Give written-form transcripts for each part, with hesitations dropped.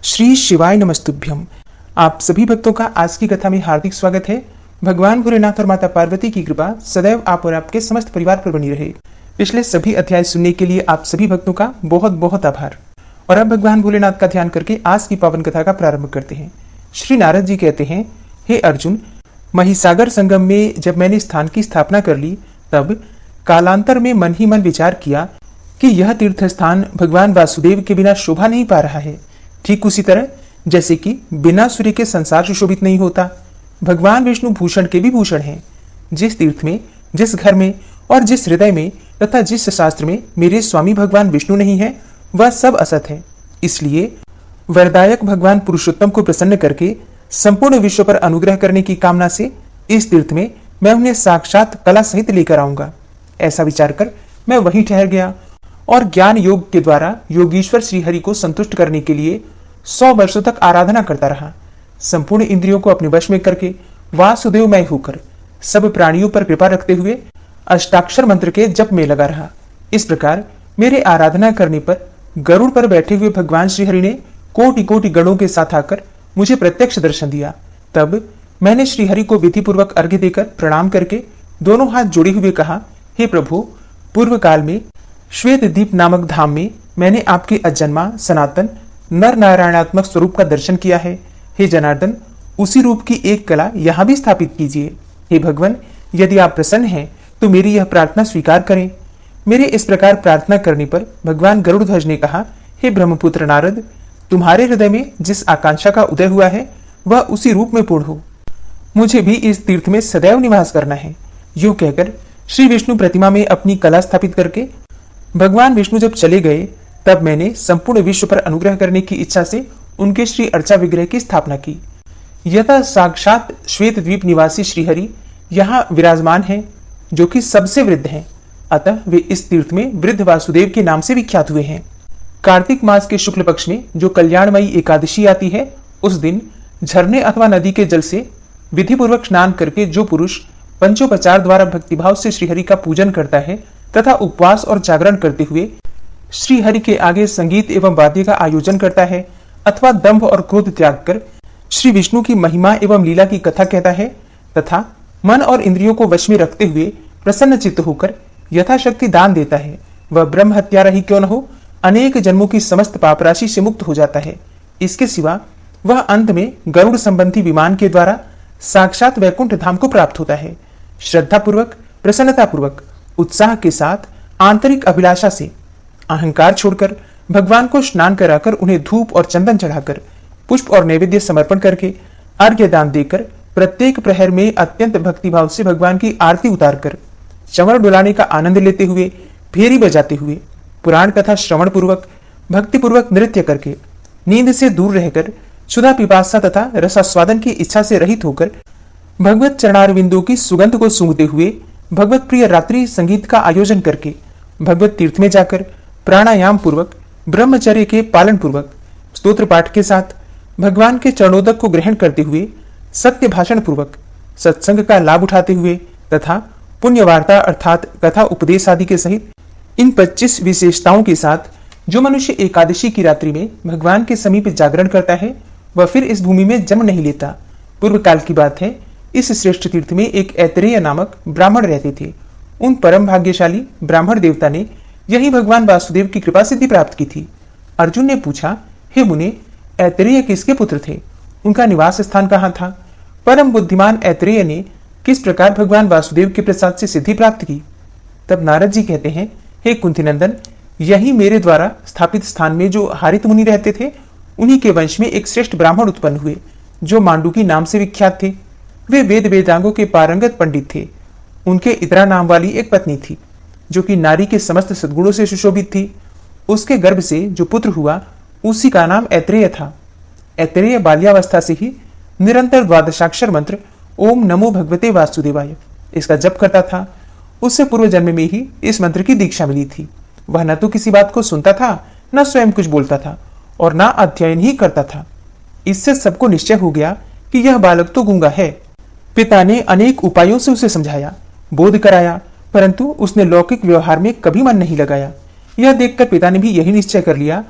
श्री शिवाय नमस्तुभ्यम। आप सभी भक्तों का आज की कथा में हार्दिक स्वागत है। भगवान भोलेनाथ और माता पार्वती की कृपा सदैव आप और आपके समस्त परिवार पर बनी रहे। पिछले सभी अध्याय सुनने के लिए आप सभी भक्तों का बहुत बहुत आभार। और अब भगवान भोलेनाथ का ध्यान करके आज की पावन कथा का प्रारंभ करते हैं। श्री नारद जी कहते हैं, हे अर्जुन, महिसागर संगम में जब मैंने स्थान की स्थापना कर ली, तब कालांतर में मन ही मन विचार किया कि यह तीर्थ स्थान भगवान वासुदेव के बिना शोभा नहीं पा रहा है। ठीक उसी तरह जैसे कि बिना सूर्य के संसार सुशोभित नहीं होता। भगवान विष्णु भूषण के भी भूषण हैं। जिस तीर्थ में, जिस घर में और जिस हृदय में तथा जिस शास्त्र में मेरे स्वामी भगवान विष्णु नहीं है, वह सब असत है। इसलिए वरदायक भगवान पुरुषोत्तम को प्रसन्न करके संपूर्ण विश्व पर अनुग्रह करने की कामना से इस तीर्थ में मैं उन्हें साक्षात कला सहित लेकर आऊंगा। ऐसा विचार कर मैं वहीं ठहर गया और ज्ञान योग के द्वारा योगीश्वर श्रीहरि को संतुष्ट करने के लिए 100 वर्षों तक आराधना करता रहा। संपूर्ण इंद्रियों को अपने वश में करके वासुदेवमय होकर सब प्राणियों पर कृपा रखते हुए अष्टाक्षर मंत्र के जप में लगा रहा। इस प्रकार मेरे आराधना करने पर गरुड़ पर बैठे हुए भगवान श्रीहरि ने कोटि कोटि गणों के साथ आकर मुझे प्रत्यक्ष दर्शन दिया। तब मैंने श्रीहरि को विधिपूर्वक अर्घ्य देकर प्रणाम करके दोनों हाथ जोड़े हुए कहा, हे प्रभु, पूर्व काल में श्वेत दीप नामक धाम में मैंने आपके अजन्मा सनातन नर नारायणात्मक स्वरूप का दर्शन किया है। हे जनार्दन, उसी रूप की एक कला यहाँ भी स्थापित कीजिए। हे भगवान, यदि आप प्रसन्न हैं तो मेरी यह प्रार्थना स्वीकार करें। मेरे इस प्रकार प्रार्थना करने पर भगवान गरुड़ध्वज ने कहा, हे ब्रह्मपुत्र नारद, तुम्हारे हृदय में जिस आकांक्षा का उदय हुआ है वह उसी रूप में पूर्ण हो। मुझे भी इस तीर्थ में सदैव निवास करना है। यूं कहकर श्री विष्णु प्रतिमा में अपनी कला स्थापित करके भगवान विष्णु जब चले गए, तब मैंने संपूर्ण विश्व पर अनुग्रह करने की इच्छा से उनके श्री अर्चा विग्रह की स्थापना की। यथा साक्षात श्वेत द्वीप निवासी श्रीहरि यहाँ विराजमान है, जो कि सबसे वृद्ध हैं। अतः वे इस तीर्थ में वृद्ध वासुदेव के नाम से विख्यात हुए हैं। कार्तिक मास के शुक्ल पक्ष में जो कल्याणमयी एकादशी आती है, उस दिन झरने अथवा नदी के जल से विधिपूर्वक स्नान करके जो पुरुष पंचोपचार द्वारा भक्तिभाव से श्रीहरि का पूजन करता है तथा उपवास और जागरण करते हुए श्रीहरि के आगे संगीत एवं वाद्य का आयोजन करता है अथवा दंभ और क्रोध त्याग कर श्री विष्णु की महिमा एवं लीला की कथा कहता है तथा मन और इंद्रियों को वश में रखते हुए प्रसन्न चित्त होकर यथाशक्ति दान देता है, वह ब्रह्म हत्यारा ही क्यों न हो, अनेक जन्मों की समस्त पाप राशि से मुक्त हो जाता है। इसके सिवा वह अंत में गरुड़ संबंधी विमान के द्वारा साक्षात वैकुंठ धाम को प्राप्त होता है। श्रद्धा पूर्वक, प्रसन्नता पूर्वक, उत्साह के साथ, आंतरिक अभिलाषा से अहंकार छोड़कर भगवान को स्नान कराकर उन्हें धूप और चंदन चढ़ाकर पुष्प और नैवेद्य समर्पण करके अर्घ्य दान देकर प्रत्येक प्रहर में अत्यंत भक्तिभाव से भगवान की आरती उतारकर चंवर डुलाने का आनंद लेते हुए, फेरी बजाते हुए, पुराण कथा श्रवण पूर्वक, भक्तिपूर्वक नृत्य करके, नींद से दूर रहकर, क्षुधा पिपासा तथा रसास्वादन की इच्छा से रहित होकर भगवत चरणारविंदों की सुगंध को सूंघते हुए भगवत प्रिय रात्रि संगीत का आयोजन करके भगवत तीर्थ में जाकर प्राणायाम पूर्वक, ब्रह्मचर्य के पालन पूर्वक, स्तोत्र पाठ के साथ भगवान के चरणोदक को ग्रहण करते हुए, सत्य भाषण पूर्वक, सत्संग का लाभ उठाते हुए तथा पुण्य वार्ता अर्थात कथा उपदेश आदि के सहित इन 25 विशेषताओं के साथ जो मनुष्य एकादशी की रात्रि में भगवान के समीप जागरण करता है, वह फिर इस भूमि में जन्म नहीं लेता। पूर्व काल की बात है, इस श्रेष्ठ तीर्थ में एक ऐतरेय नामक ब्राह्मण रहते थे। उन परम भाग्यशाली ब्राह्मण देवता ने यही भगवान वासुदेव की कृपा सिद्धि प्राप्त की थी। अर्जुन ने पूछा, हे मुने, ऐतरेय किसके पुत्र थे? उनका निवास स्थान कहाँ था? परम बुद्धिमान ऐतरेय ने किस प्रकार भगवान वासुदेव के प्रसाद से सिद्धि प्राप्त की? तब नारद जी कहते हैं, हे कुंती नंदन, यही मेरे द्वारा स्थापित स्थान में जो हारित मुनि रहते थे, उन्हीं के वंश में एक श्रेष्ठ ब्राह्मण उत्पन्न हुए जो मांडुकी नाम से विख्यात थे। वे वेद वेदांगों के पारंगत पंडित थे। उनके इतरा नाम वाली एक पत्नी थी जो कि नारी के समस्त सद्गुणों से सुशोभित थी। उसके गर्भ से जो पुत्र हुआ उसी का नाम ऐतरेय था। ऐतरेय बाल्यावस्था से ही निरंतर द्वादशाक्षर मंत्र ओम नमो भगवते वासुदेवाय इसका जप करता था। उससे पूर्व जन्म में ही इस मंत्र की दीक्षा मिली थी। वह न तो किसी बात को सुनता था, न स्वयं कुछ बोलता था और न अध्ययन ही करता था। इससे सबको निश्चय हो गया कि यह बालक तो गूंगा है। पिता ने अनेक उपायों से उसे समझाया, बोध कराया, परंतु उसने लौकिक व्यवहार में कभी मन नहीं लगाया। यह देखकर पिता ने भी यही निश्चय कर लिया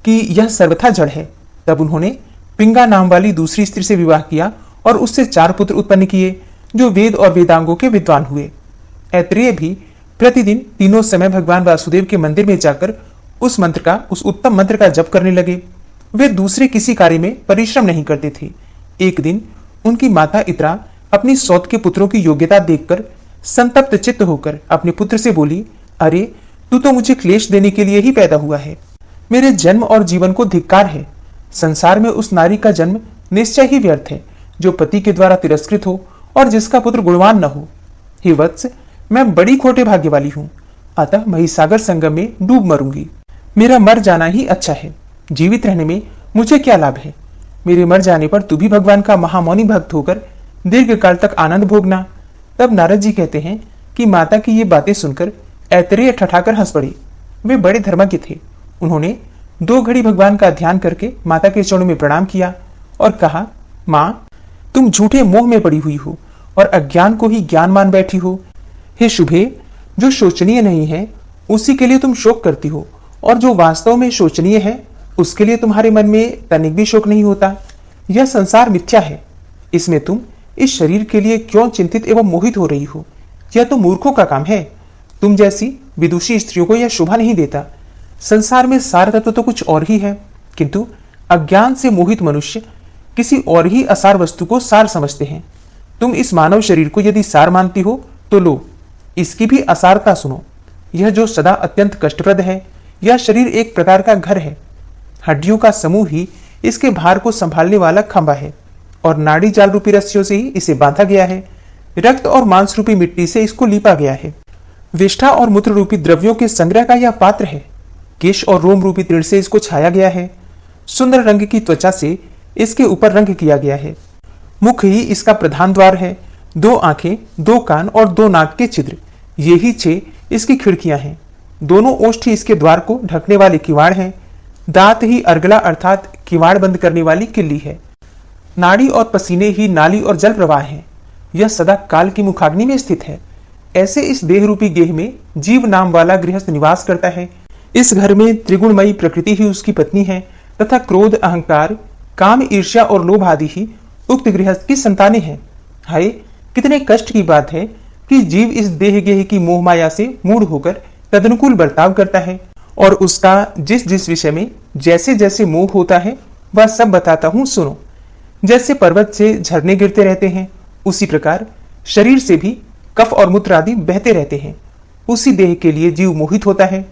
कि यह सर्वथा जड़ है तब उन्होंने पिंगा नाम वाली दूसरी स्त्री से विवाह किया और उससे 4 पुत्र उत्पन्न किए जो वेद और वेदांगों के विद्वान हुए। ऐत्रेय भी प्रतिदिन तीनों समय भगवान वासुदेव के मंदिर में जाकर उस उत्तम मंत्र का जप करने लगे। वे दूसरे किसी कार्य में परिश्रम नहीं करते थे। एक दिन उनकी माता इत्रा अपनी सौत के पुत्रों की योग्यता देखकर संतप्त चित्त होकर अपने पुत्र से बोली, अरे तू तो मुझे क्लेश देने के लिए ही पैदा हुआ है। मेरे जन्म और जीवन को धिक्कार है। संसार में उस नारी का जन्म निश्चय ही व्यर्थ है जो पति के द्वारा तिरस्कृत हो और जिसका पुत्र गुणवान न हो। हे वत्स, मैं बड़ी खोटे भाग्य वाली हूं, अतः महिसागर संगम में डूब मरूंगी। मेरा मर जाना ही अच्छा है। जीवित रहने में मुझे क्या लाभ है। मेरे मर जाने पर तू भी भगवान का महामौनी भक्त होकर दीर्घ काल तक आनंद भोगना। तब नारद जी कहते हैं कि माता की ये बातें सुनकर ऐतरेय ठठाकर हंस पड़े। वे बड़े धर्मज्ञ थे। उन्होंने 2 घड़ी भगवान का ध्यान करके माता के चरणों में प्रणाम किया और कहा, माँ, तुम झूठे मोह में पड़ी हुई हो और अज्ञान को ही ज्ञान मान बैठी हो। हे शुभे, जो शोचनीय नहीं है उसी के लिए तुम शोक करती हो, और जो वास्तव में शोचनीय है उसके लिए तुम्हारे मन में तनिक भी शोक नहीं होता। यह संसार मिथ्या है, इसमें तुम इस शरीर के लिए क्यों चिंतित एवं मोहित हो रही हो। यह तो मूर्खों का काम है। तुम जैसी विदुषी स्त्रियों को यह शोभा नहीं देता। संसार में सार तत्व तो कुछ और ही है, किंतु अज्ञान से मोहित मनुष्य किसी और ही असार वस्तु को सार समझते हैं। तुम इस मानव शरीर को यदि सार मानती हो तो लो, इसकी भी असारता सुनो। यह जो सदा अत्यंत कष्टप्रद है, यह शरीर एक प्रकार का घर है। हड्डियों का समूह ही इसके भार को संभालने वाला खंभा है और नाड़ी जाल रूपी रस्सियों से ही इसे बांधा गया है। रक्त और मांस रूपी मिट्टी से इसको लीपा गया है। विष्ठा और मूत्र रूपी द्रव्यों के संग्रह का यह पात्र है। केश और रोम रूपी तृण से इसको छाया गया है। सुंदर रंग की त्वचा से इसके ऊपर रंग किया गया है। मुख ही इसका प्रधान द्वार है। 2 आंखें, 2 कान और 2 नाक के छिद्र, ये ही 6 इसकी खिड़कियां हैं। दोनों ओष्ठ ही इसके द्वार को ढकने वाले किवाड़ हैं। दांत ही अर्गला अर्थात किवाड़ बंद करने वाली किल्ली है। नाड़ी और पसीने ही नाली और जल प्रवाह है। यह सदा काल की मुखाग्नि में स्थित है। ऐसे इस देह रूपी गेह में जीव नाम वाला गृहस्थ निवास करता है। इस घर में त्रिगुणमयी प्रकृति ही उसकी पत्नी है तथा क्रोध, अहंकार, काम, ईर्ष्या और लोभ आदि ही उक्त गृहस्थ की संतानें हैं। हाय, कितने कष्ट की बात है कि जीव इस देह गेह की मोह माया से मूढ़ होकर तदनुकूल बर्ताव करता है और उसका जिस जिस विषय में जैसे जैसे मोह होता है वह सब बताता हूं, सुनो। जैसे पर्वत से झरने गिरते रहते हैं, उसी प्रकार शरीर से भी कफ और मूत्र आदि बहते रहते हैं। उसी देह के लिए जीव मोहित होता है।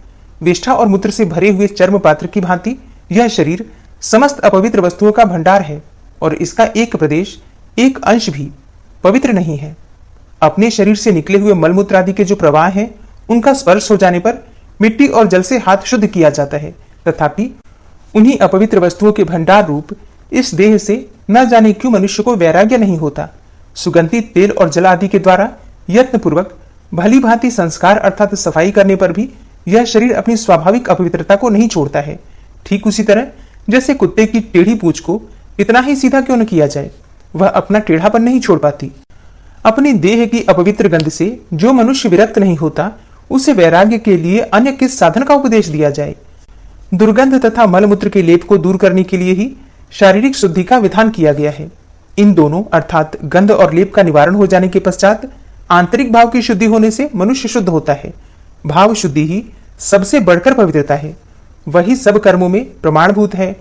विष्ठा और मूत्र से भरे हुए चर्म पात्र की भांति यह शरीर समस्त अपवित्र वस्तुओं का भंडार है और इसका एक प्रदेश, एक अंश भी पवित्र नहीं है। अपने शरीर से निकले हुए मलमूत्र आदि के जो प्रवाह हैं, उनका स्पर्श हो जाने पर मिट्टी और जल से हाथ शुद्ध किया जाता है, तथापि उन्हीं अपवित्र वस्तुओं के भंडार रूप इस देह से न जाने क्यों मनुष्य को वैराग्य नहीं होता। सुगंधित तेल और जल आदि के द्वारा यत्न पूर्वक भली भांति संस्कार अर्थात सफाई करने पर भी यह शरीर अपनी स्वाभाविक अपवित्रता को नहीं छोड़ता है। ठीक उसी तरह जैसे कुत्ते की टेढ़ी पूंछ को इतना ही सीधा क्यों न किया जाए, वह अपना टेढ़ापन नहीं छोड़ पाती। अपनी देह की अपवित्र गंध से जो मनुष्य विरक्त नहीं होता, उसे वैराग्य के लिए अन्य किस साधन का उपदेश दिया जाए। दुर्गंध तथा मलमूत्र के लेप को दूर करने के लिए ही शारीरिक शुद्धि का विधान किया गया है। इन दोनों अर्थात गंध और लेप का निवारण हो जाने के पश्चात आंतरिक भाव की शुद्धि होने से मनुष्य शुद्ध होता है। भाव शुद्धि ही सबसे बढ़कर पवित्रता है। वही सब कर्मों में प्रमाणभूत है।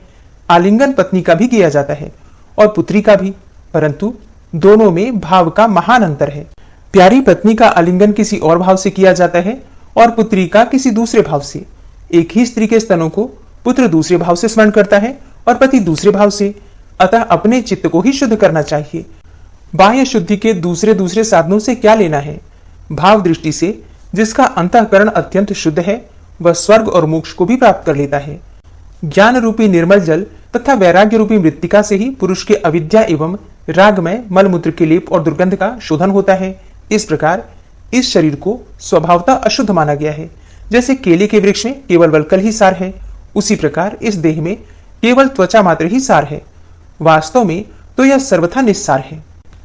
आलिंगन पत्नी का भी किया जाता है और पुत्री का भी, परंतु दोनों में भाव का महान अंतर है। प्यारी पत्नी का आलिंगन किसी और भाव से किया जाता है और पुत्री का किसी दूसरे भाव से। एक ही स्त्री के स्तनों को पुत्र दूसरे भाव से स्मरण करता है और पति दूसरे भाव से। अतः अपने चित्त को ही शुद्ध करना चाहिए। बाह्य शुद्धि के दूसरे दूसरे साधनों से क्या लेना है। भाव दृष्टि से जिसका अंतःकरण अत्यंत शुद्ध है, वह स्वर्ग और मोक्ष को भी प्राप्त कर लेता है। ज्ञान रूपी निर्मल जल तथा वैराग्य रूपी मृत्तिका से ही पुरुष के अविद्या एवं रागमय मलमूत्र के लेप और दुर्गंध का शोधन होता है। इस प्रकार इस शरीर को स्वभावतः अशुद्ध माना गया है। जैसे केले के वृक्ष में केवल वल्कल ही सार है, उसी प्रकार इस देह में केवल त्वचा मात्र ही सार है। वास्तव में तो यह सर्वथा निस्सार है।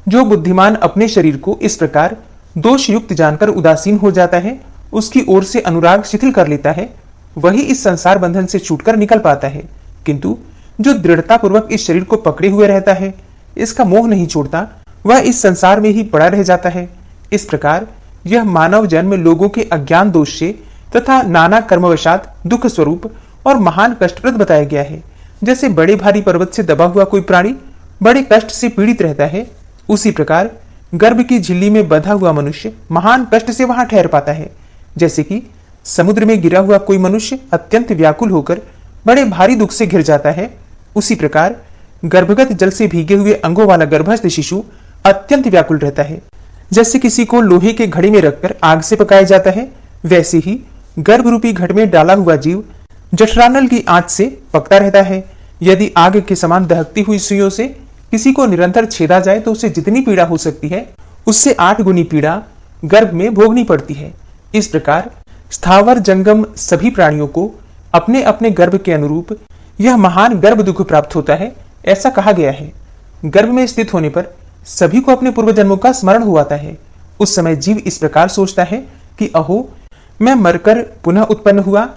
जो बुद्धिमान अपने शरीर को इस प्रकार दोष युक्त जानकर उदासीन हो जाता है, उसकी ओर से अनुराग शिथिल कर लेता है, वही इस संसार बंधन से छूटकर निकल पाता है। किंतु जो दृढ़तापूर्वक इस शरीर को पकड़े हुए रहता है, इसका मोह नहीं छोड़ता, वह इस संसार में ही पड़ा रह जाता है। इस प्रकार यह मानव जन्म लोगों के अज्ञान दोष से तथा नाना कर्मवशात दुख स्वरूप और महान कष्टप्रद बताया गया है। जैसे बड़े भारी पर्वत से दबा हुआ कोई प्राणी बड़े कष्ट से पीड़ित रहता है, उसी प्रकार गर्भ की झिल्ली में बंधा हुआ मनुष्य महान कष्ट से वहां ठहर पाता है। जैसे कि समुद्र में गिरा हुआ कोई मनुष्य अत्यंत व्याकुल होकर बड़े भारी दुख से घिर जाता है, उसी प्रकार गर्भगत जल से भीगे हुए अंगों वाला गर्भस्थ शिशु अत्यंत व्याकुल रहता है। जैसे किसी को लोहे के घड़े में रखकर आग से पकाया जाता है, वैसे ही गर्भ रूपी घट में डाला हुआ जीव जठरानल की आंच से पकता रहता है। यदि आग के समान दहकती हुई सुइयों से किसी को निरंतर छेदा जाए तो उसे जितनी पीड़ा हो सकती है, उससे 8 गुनी पीड़ा गर्भ में भोगनी पड़ती है। इस प्रकार स्थावर जंगम सभी प्राणियों को अपने अपने गर्भ के अनुरूप यह महान गर्भ दुख प्राप्त होता है, ऐसा कहा गया है। गर्भ में स्थित होने पर सभी को अपने पूर्व जन्मों का स्मरण हो आता है। उस समय जीव इस प्रकार सोचता है कि अहो, मैं मरकर पुनः उत्पन्न हुआ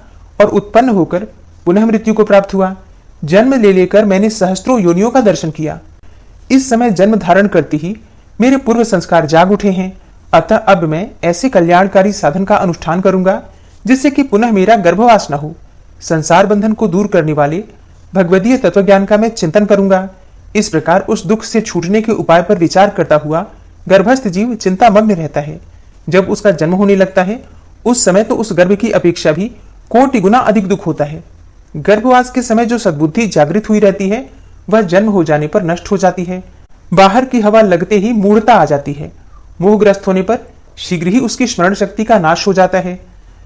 और उत्पन्न होकर पुनः मृत्यु को प्राप्त हुआ। जन्म ले लेकर मैंने सहस्त्रों योनियों का दर्शन किया। इस समय जन्म धारण करते ही मेरे पूर्व संस्कार जाग उठे हैं, अतः अब मैं ऐसे कल्याणकारी साधन का अनुष्ठान करूंगा जिससे कि पुनः मेरा गर्भवास न हो। संसार बंधन को दूर करने वाले भगवदीय तत्वज्ञान का मैं चिंतन करूंगा। इस प्रकार उस दुख से छूटने के उपाय पर विचार करता हुआ गर्भस्थ जीव चिंतामग्न रहता है। जब उसका जन्म होने लगता है, उस समय तो उस गर्भ की अपेक्षा भी कोटि गुना अधिक दुख होता है। गर्भवास के समय जो सद्बुद्धि जागृत हुई रहती है, वह जन्म हो जाने पर नष्ट हो जाती है। बाहर की हवा लगते ही मूढ़ता आ जाती है। मोहग्रस्त होने पर शीघ्र ही उसकी स्मरण शक्ति का नाश हो जाता है।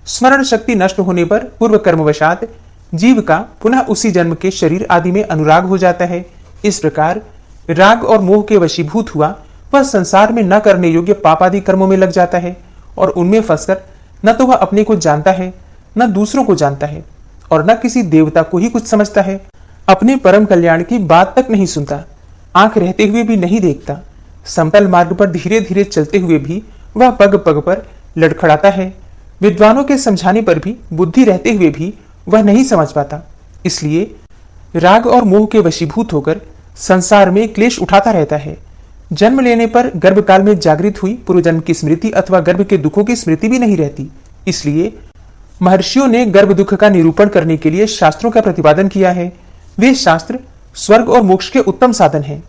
स्मरण शक्ति नष्ट होने पर पूर्व कर्मवशात जीव का पुनः उसी जन्म के शरीर आदि में अनुराग हो जाता है। इस प्रकार राग और मोह के वशीभूत हुआ वह संसार में न करने योग्य पाप आदि कर्मों में लग जाता है और उनमें फंसकर न तो वह अपने को जानता है, न दूसरों को जानता है और न किसी देवता को ही कुछ समझता है। अपने परम कल्याण की बात तक नहीं सुनता, आंख रहते हुए भी नहीं देखता। समतल मार्ग पर धीरे धीरे चलते हुए भी वह पग पग पर लड़खड़ाता है। विद्वानों के समझाने पर भी, बुद्धि रहते हुए भी वह नहीं समझ पाता। इसलिए राग और मोह के वशीभूत होकर संसार में क्लेश उठाता रहता है। जन्म लेने पर गर्भकाल में जागृत हुई पूर्व जन्म की स्मृति अथवा गर्भ के दुखों की स्मृति भी नहीं रहती। इसलिए महर्षियों ने गर्भ दुख का निरूपण करने के लिए शास्त्रों का प्रतिपादन किया है। वे शास्त्र स्वर्ग और मोक्ष के उत्तम साधन हैं।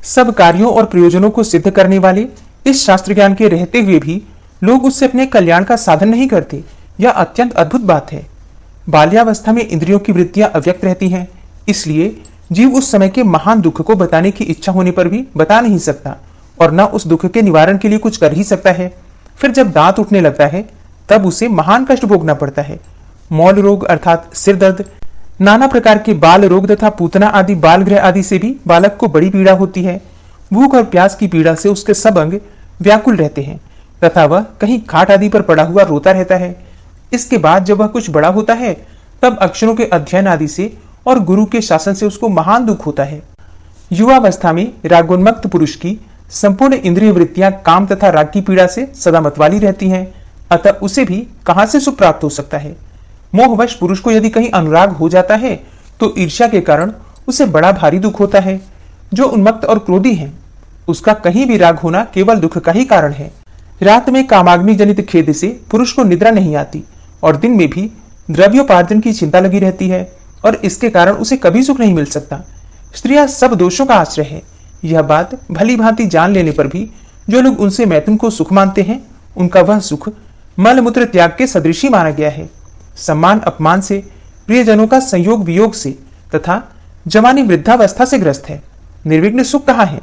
सब कार्यों और प्रयोजनों को सिद्ध करने वाले इस शास्त्र ज्ञान के रहते हुए भी लोग उससे अपने कल्याण का साधन नहीं करते। यह अत्यंत अद्भुत बात है। बाल्यावस्था में इंद्रियों की वृत्तियां अव्यक्त रहती हैं, इसलिए जीव उस समय के महान दुख को बताने की इच्छा होने पर भी बता नहीं सकता और न उस दुख के निवारण के लिए कुछ कर ही सकता है। फिर जब दांत उठने लगता है तब उसे महान कष्ट भोगना पड़ता है। मौल रोग अर्थात सिर दर्द, नाना प्रकार के बाल रोग तथा पूतना आदि बाल ग्रह आदि से भी बालक को बड़ी पीड़ा होती है। भूख और प्यास की पीड़ा से उसके सब अंग व्याकुल रहते हैं तथा वह कहीं खाट आदि पर पड़ा हुआ रोता रहता है। इसके बाद जब वह कुछ बड़ा होता है तब अक्षरों के अध्ययन आदि से और गुरु के शासन से उसको महान दुख होता है। युवावस्था में रागोन्मक्त पुरुष की संपूर्ण इंद्रिय वृत्तियां काम तथा राग की पीड़ा से सदा मतवाली रहती हैं, अतः उसे भी कहां से सुख प्राप्त हो सकता है। मोहवश पुरुष को यदि कहीं अनुराग हो जाता है तो ईर्ष्या के कारण उसे बड़ा भारी दुख होता है। जो उन्मत्त और क्रोधी है उसका कहीं भी राग होना केवल दुख का ही कारण है। रात में कामाग्नि जनित खेद से पुरुष को निद्रा नहीं आती और दिन में भी द्रव्योपार्जन की चिंता लगी रहती है और इसके कारण उसे कभी सुख नहीं मिल सकता। स्त्रियां सब दोषों का आश्रय है। यह बात भली भांति जान लेने पर भी जो लोग उनसे मैथुन को सुख मानते हैं, उनका वह सुख मल मूत्र त्याग के सदृश ही माना गया है। सम्मान अपमान से, प्रियजनों का संयोग वियोग से तथा जवानी वृद्धावस्था से ग्रस्त है। निर्विघ्न सुख कहाँ है।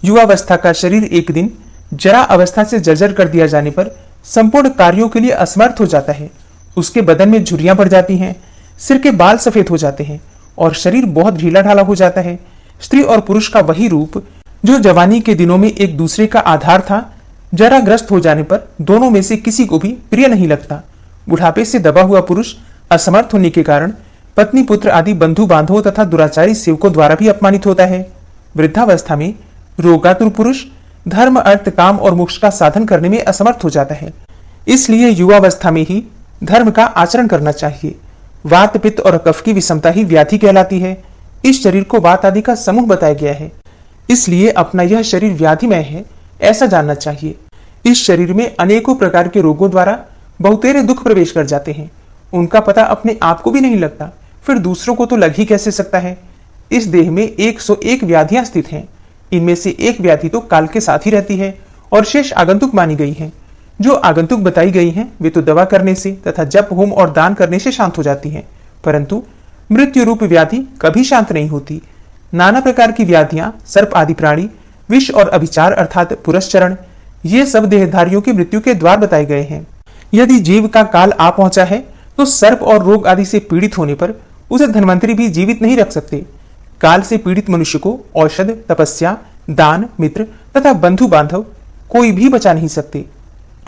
युवावस्था का शरीर एक दिन जरा अवस्था से जर्जर कर दिया जाने पर संपूर्ण कार्यों के लिए असमर्थ हो जाता है। उसके बदन में झुर्रियां पड़ जाती हैं, सिर के बाल सफेद हो जाते हैं और शरीर बहुत ढीला ढाला हो जाता है। स्त्री और पुरुष का वही रूप जो जवानी के दिनों में एक दूसरे का आधार था, जरा ग्रस्त हो जाने पर दोनों में से किसी को भी प्रिय नहीं लगता। बुढ़ापे से दबा हुआ पुरुष असमर्थ होने के कारण पत्नी पुत्र आदि बंधु बांधवों तथा दुराचारी सेवकों द्वारा भी अपमानित होता है। वृद्धावस्था में रोगातुर पुरुष धर्म अर्थ काम और मोक्ष का साधन करने में असमर्थ हो जाता है। इसलिए युवावस्था में ही धर्म का आचरण करना चाहिए। वात पित्त और कफ की विषमता ही व्याधि कहलाती है। इस शरीर को वात आदि का समूह बताया गया है, इसलिए अपना यह शरीर व्याधिमय है ऐसा जानना चाहिए। इस शरीर में अनेकों प्रकार के रोगों द्वारा बहुतेरे दुख प्रवेश कर जाते हैं, उनका पता अपने आप को भी नहीं लगता, फिर दूसरों को तो लग ही कैसे सकता है। इस देह में 101 व्याधियां स्थित हैं, इनमें से एक व्याधि तो काल के साथ ही रहती है और शेष आगंतुक मानी गई है। जो आगंतुक बताई गई हैं वे तो दवा करने से तथा जप होम और दान करने से शांत हो जाती हैं, परंतु मृत्यु रूप व्याधि कभी शांत नहीं होती। नाना प्रकार की व्याधियां, सर्प आदि प्राणी, विष और अभिचार अर्थात पुरस्चरण, ये सब देहधारियों की मृत्यु के द्वार बताए गए हैं। यदि जीव का काल आ पहुंचा है तो सर्प और रोग आदि से पीड़ित होने पर उसे धन्वंतरी भी जीवित नहीं रख सकते। काल से पीड़ित मनुष्य को औषध, तपस्या, दान, मित्र तथा बंधु बांधव कोई भी बचा नहीं सकते।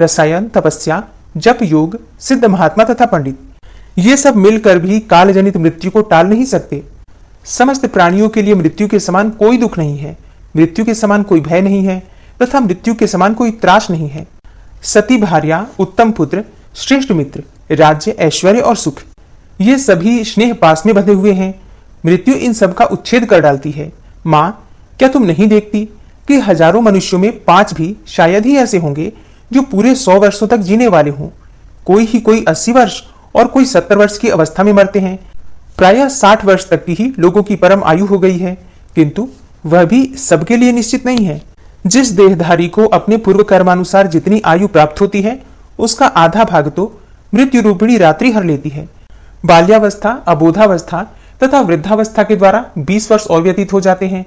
रसायन, तपस्या, जप, योग, सिद्ध महात्मा तथा पंडित, ये सब मिलकर भी काल जनित मृत्यु को टाल नहीं सकते। समस्त प्राणियों के लिए मृत्यु के समान कोई दुख नहीं है, मृत्यु के समान कोई भय नहीं है तथा मृत्यु के समान कोई त्रास नहीं है। सती भार्या, उत्तम पुत्र, श्रेष्ठ मित्र, राज्य, ऐश्वर्य और सुख, ये सभी स्नेह पास में बंधे हुए हैं। मृत्यु इन सब का उच्छेद कर डालती है। मां, क्या तुम नहीं देखती कि हजारों मनुष्यों में 5 भी शायद ही ऐसे होंगे जो पूरे 100 वर्षों तक जीने वाले हों। कोई 80 वर्ष और कोई 70 वर्ष की अवस्था में मरते हैं। प्रायः 60 वर्ष तक की ही लोगों की परम आयु हो गई है, किंतु वह भी सबके लिए निश्चित नहीं है। जिस देहधारी को अपने पूर्व कर्मानुसार जितनी आयु प्राप्त होती है उसका आधा भाग तो मृत्यु रूपिणी रात्रि हर लेती है। बाल्यावस्था, अबोधावस्था तथा वृद्धावस्था के द्वारा 20 वर्ष और व्यतीत हो जाते हैं,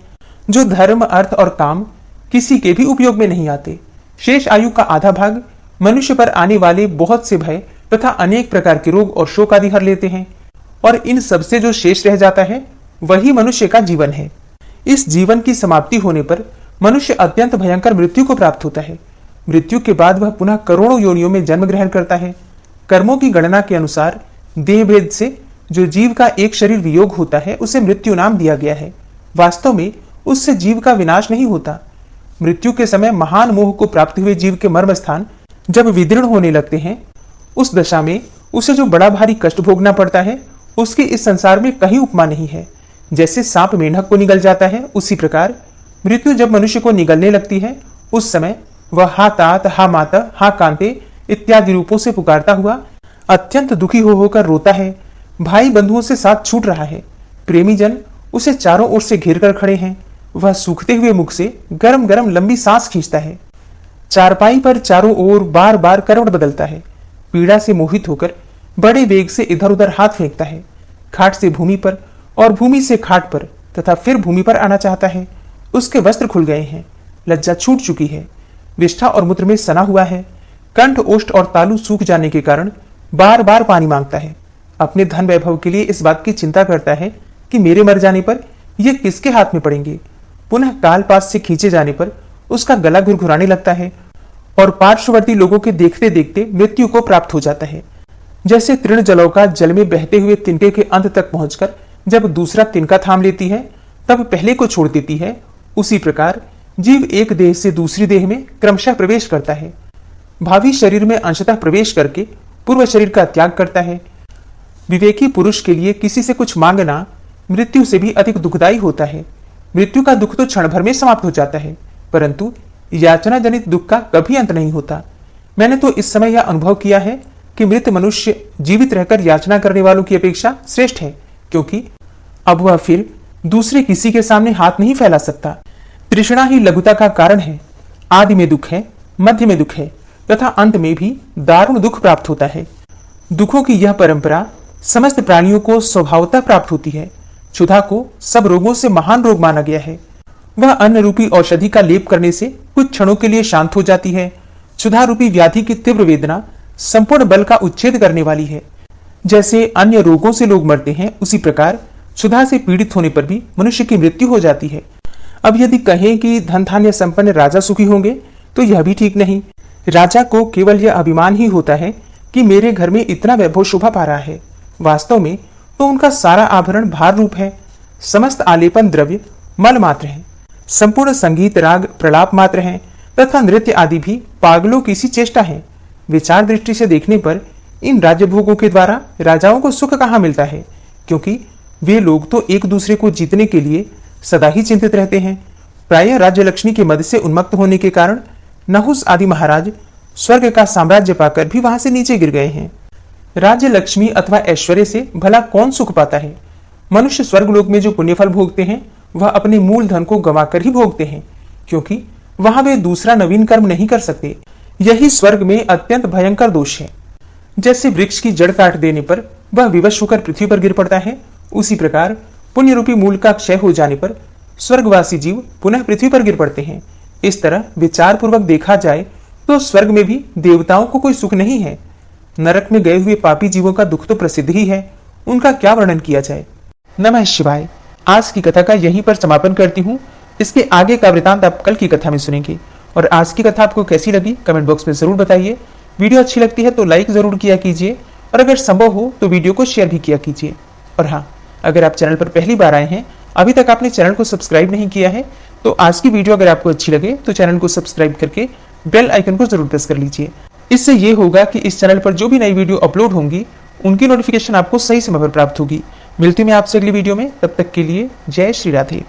जो धर्म, अर्थ और काम किसी के भी उपयोग में नहीं आते। शेष आयु का आधा भाग मनुष्य पर आने वाले बहुत से भय तथा अनेक प्रकार के रोग और शोक आदि हर लेते हैं, और इन सबसे जो शेष रह जाता है वही मनुष्य का जीवन है। इस जीवन की समाप्ति होने पर मनुष्य अत्यंत भयंकर मृत्यु को प्राप्त होता है। मृत्यु के बाद वह पुनः करोड़ों योनियों में जन्म ग्रहण करता है। कर्मों की गणना के अनुसार देह भेद से जो जीव का एक शरीर वियोग होता है उसे मृत्यु नाम दिया गया है। वास्तव में उससे जीव का विनाश नहीं होता। मृत्यु के समय महान मोह को प्राप्त हुए जीव के मर्म स्थान जब विदीर्ण होने लगते हैं, उस दशा में उसे जो बड़ा भारी कष्ट भोगना पड़ता है उसकी इस संसार में कहीं उपमा नहीं है। जैसे सांप मेंढक को निगल जाता है, उसी प्रकार मृत्यु जब मनुष्य को निगलने लगती है उस समय वह हा तात, हा माता, हा कांते इत्यादि रूपों से पुकारता हुआ अत्यंत दुखी हो होकर रोता है। भाई बंधुओं से साथ छूट रहा है, प्रेमी जन उसे चारों ओर से घेर कर खड़े हैं। वह सूखते हुए मुख से गरम गरम लंबी सांस खींचता है। चारपाई पर चारों ओर बार बार करवट बदलता है। पीड़ा से मोहित होकर बड़े वेग से इधर उधर हाथ फेंकता है। खाट से भूमि पर और भूमि से खाट पर तथा फिर भूमि पर आना चाहता है। उसके वस्त्र खुल गए हैं, लज्जा छूट चुकी है, विष्ठा और मूत्र में सना हुआ है। कंठ, ओष्ठ और तालू सूख जाने के कारण बार बार पानी मांगता है। अपने धन वैभव के लिए इस बात की चिंता करता है कि मेरे मर जाने पर ये किसके हाथ में पड़ेंगे। पुनः काल पास से खींचे जाने पर उसका गला घुरघुराने लगता है और पार्श्ववर्ती लोगों के देखते देखते मृत्यु को प्राप्त हो जाता है। जैसे तृण जलौका जल में बहते हुए तिनके के अंत तक पहुंचकर जब दूसरा तिनका थाम लेती है तब पहले को छोड़ देती है, उसी प्रकार जीव एक देह से दूसरी देह में क्रमशः प्रवेश करता है। भावी शरीर में अंशतः प्रवेश करके पूर्व शरीर का त्याग करता है। विवेकी पुरुष के लिए किसी से कुछ मांगना मृत्यु से भी अधिक दुखदायी होता है। मृत्यु का दुख तो क्षण भर में समाप्त हो जाता है, परंतु याचना जनित दुख का कभी अंत नहीं होता। मैंने तो इस समय यह अनुभव किया है कि मृत मनुष्य जीवित रहकर याचना करने वालों की अपेक्षा श्रेष्ठ है, क्योंकि अब वह फिर दूसरे किसी के सामने हाथ नहीं फैला सकता। तृष्णा ही लघुता का कारण है। आदि में दुख है, मध्य में दुख है तथा अंत में भी दारुण दुख प्राप्त होता है। दुखों की यह परंपरा समस्त प्राणियों को स्वभावतः प्राप्त होती है। क्षुधा को सब रोगों से महान रोग माना गया है। वह अन्न रूपी औषधि का लेप करने से कुछ क्षणों के लिए शांत हो जाती है। क्षुधा रूपी व्याधि की तीव्र वेदना संपूर्ण बल का उच्छेद करने वाली है। जैसे अन्य रोगों से लोग मरते हैं, उसी प्रकार क्षुधा से पीड़ित होने पर भी मनुष्य की मृत्यु हो जाती है। अब यदि कहें कि धन धान्य संपन्न राजा सुखी होंगे तो यह भी ठीक नहीं। राजा को केवल यह अभिमान ही होता है कि मेरे घर में इतना वैभव शोभा पा रहा है। वास्तव में तो उनका सारा आभरण भार रूप है। समस्त आलेपन द्रव्य मल मात्र है। संपूर्ण संगीत राग प्रलाप मात्र है तथा नृत्य आदि भी पागलों की सी चेष्टा है। विचार दृष्टि से देखने पर इन राज्य भोगों के द्वारा राजाओं को सुख कहाँ मिलता है, क्योंकि वे लोग तो एक दूसरे को जीतने के लिए सदा ही चिंतित रहते हैं। प्रायः राज्य लक्ष्मी के मद से उन्मत्त होने के कारण नहुस आदि महाराज स्वर्ग का साम्राज्य पाकर भी वहां से नीचे गिर गए हैं। राज्य लक्ष्मी अथवा ऐश्वर्य से भला कौन सुख पाता है? मनुष्य स्वर्गलोक में जो पुण्यफल भोगते हैं वह अपने मूल धन को गंवाकर ही भोगते हैं, क्योंकि वहां वे दूसरा नवीन कर्म नहीं कर सकते। यही स्वर्ग में अत्यंत भयंकर दोष है। जैसे वृक्ष की जड़ काट देने पर वह विवश होकर पृथ्वी पर गिर पड़ता है, उसी प्रकार पुण्य रूपी मूल का क्षय हो जाने पर स्वर्गवासी जीव पुनः पृथ्वी पर गिर पड़ते हैं। इस तरह विचार पूर्वक देखा जाए तो स्वर्ग में भी देवताओं को कोई सुख नहीं है। नरक में गए हुए पापी जीवों का दुख तो प्रसिद्ध ही है, उनका क्या वर्णन किया जाए। नमः शिवाय। आज की कथा का यहीं पर समापन करती हूँ। इसके आगे का वृतांत आप कल की कथा में सुनेंगे। और आज की कथा आपको कैसी लगी कमेंट बॉक्स में जरूर बताइए। वीडियो अच्छी लगती है तो लाइक जरूर किया कीजिए, और अगर संभव हो तो वीडियो को शेयर भी किया कीजिए। और हाँ, अगर आप चैनल पर पहली बार आए हैं, अभी तक आपने चैनल को सब्सक्राइब नहीं किया है, तो आज की वीडियो अगर आपको अच्छी लगे तो चैनल को सब्सक्राइब करके बेल आइकन को जरूर प्रेस कर लीजिए। इससे ये होगा कि इस चैनल पर जो भी नई वीडियो अपलोड होंगी उनकी नोटिफिकेशन आपको सही समय पर प्राप्त होगी। मिलती हूं मैं आपसे अगली वीडियो में, तब तक के लिए जय श्री राधे।